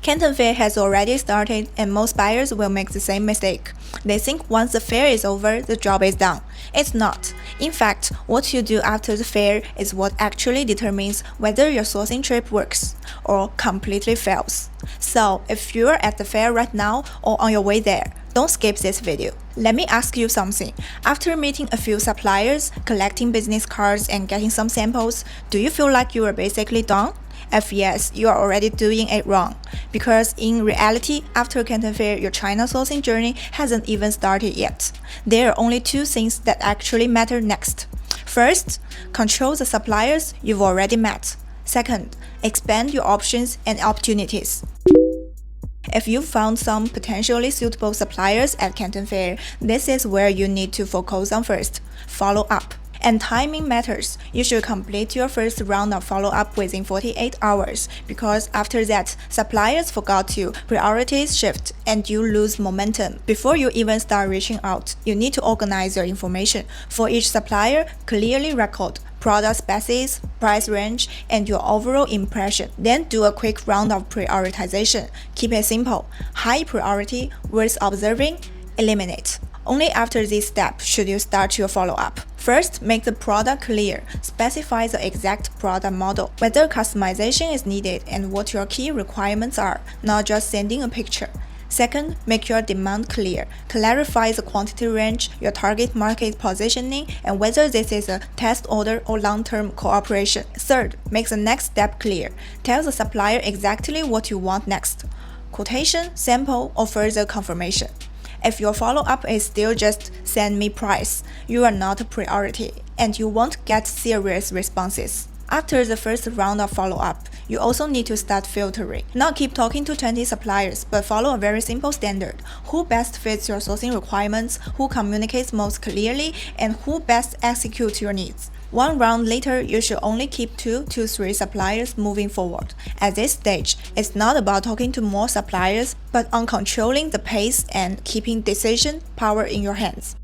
Canton Fair has already started and most buyers will make the same mistake. They think once the fair is over, the job is done. It's not. In fact, what you do after the fair is what actually determines whether your sourcing trip works or completely fails. So, if you're at the fair right now or on your way there, don't skip this video. Let me ask you something. After meeting a few suppliers, collecting business cards, and getting some samples, do you feel like you are basically done? If yes, you are already doing it wrong. Because in reality, after Canton Fair, your China sourcing journey hasn't even started yet. There are only two things that actually matter next. First, control the suppliers you've already met. Second, expand your options and opportunities. If you found some potentially suitable suppliers at Canton Fair, this is where you need to focus on first. Follow up. And timing matters. You should complete your first round of follow-up within 48 hours, because after that, suppliers forgot you, priorities shift, and you lose momentum. Before you even start reaching out, you need to organize your information. For each supplier, clearly record product species, price range, and your overall impression. Then do a quick round of prioritization. Keep it simple. High priority, worth observing, eliminate. Only after this step should you start your follow-up. First, make the product clear. Specify the exact product model, whether customization is needed, and what your key requirements are, not just sending a picture. Second, make your demand clear. Clarify the quantity range, your target market positioning, and whether this is a test order or long-term cooperation. Third, make the next step clear. Tell the supplier exactly what you want next. Quotation, sample, or further confirmation. If your follow-up is still just send me price, you are not a priority, and you won't get serious responses. After the first round of follow-up, you also need to start filtering. Not keep talking to 20 suppliers, but follow a very simple standard. Who best fits your sourcing requirements, who communicates most clearly, and who best executes your needs. One round later, you should only keep 2 to 3 suppliers moving forward. At this stage, it's not about talking to more suppliers, but on controlling the pace and keeping decision power in your hands.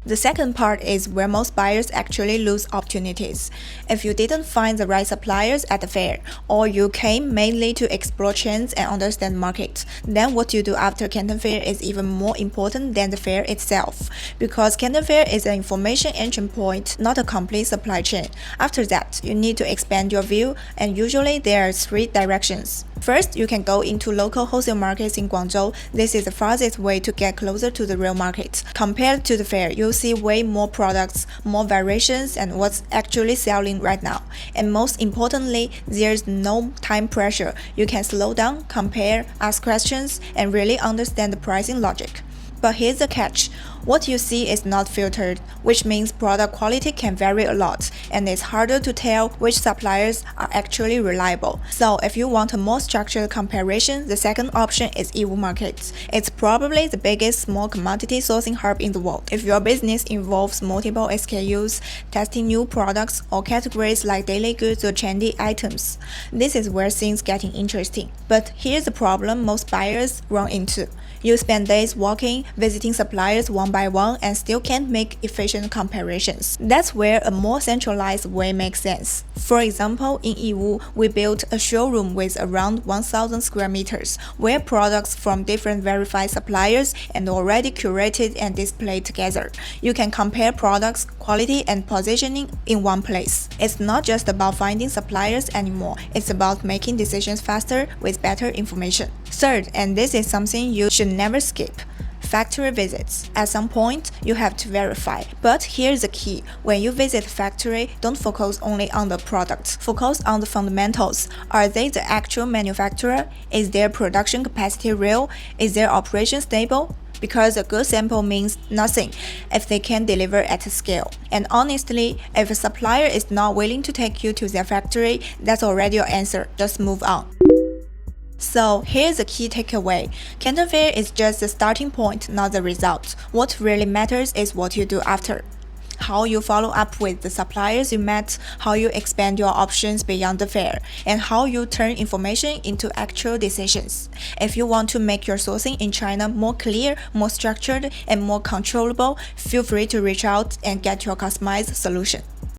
The second part is where most buyers actually lose opportunities. If you didn't find the right suppliers at the fair, or you came mainly to explore trends and understand markets, then what you do after Canton Fair is even more important than the fair itself. Because Canton Fair is an information entry point, not a complete supply chain. After that, you need to expand your view, and usually there are 3 directions. First, you can go into local wholesale markets in Guangzhou. This is the fastest way to get closer to the real market. Compared to the fair, you'll see way more products, more variations, and what's actually selling right now. And most importantly, there's no time pressure. You can slow down, compare, ask questions, and really understand the pricing logic. But here's the catch. What you see is not filtered, which means product quality can vary a lot, and it's harder to tell which suppliers are actually reliable. So if you want a more structured comparison, the second option is Yiwu markets. It's probably the biggest small commodity sourcing hub in the world. If your business involves multiple SKUs, testing new products, or categories like daily goods or trendy items, this is where things getting interesting. But here's the problem most buyers run into. You spend days walking, visiting suppliers one by one, and still can't make efficient comparisons. That's where a more centralized way makes sense. For example, in Yiwu, we built a showroom with around 1,000 square meters, where products from different verified suppliers and already curated and displayed together. You can compare products, quality, and positioning in one place. It's not just about finding suppliers anymore, it's about making decisions faster with better information. Third, and this is something you should never skip, factory visits. At some point, you have to verify. But here's the key. When you visit a factory, don't focus only on the product. Focus on the fundamentals. Are they the actual manufacturer? Is their production capacity real? Is their operation stable? Because a good sample means nothing if they can't deliver at a scale. And honestly, if a supplier is not willing to take you to their factory, that's already your answer. Just move on. So here's the key takeaway. Canton Fair is just the starting point, not the result. What really matters is what you do after. How you follow up with the suppliers you met, how you expand your options beyond the fair, and how you turn information into actual decisions. If you want to make your sourcing in China more clear, more structured, and more controllable, feel free to reach out and get your customized solution.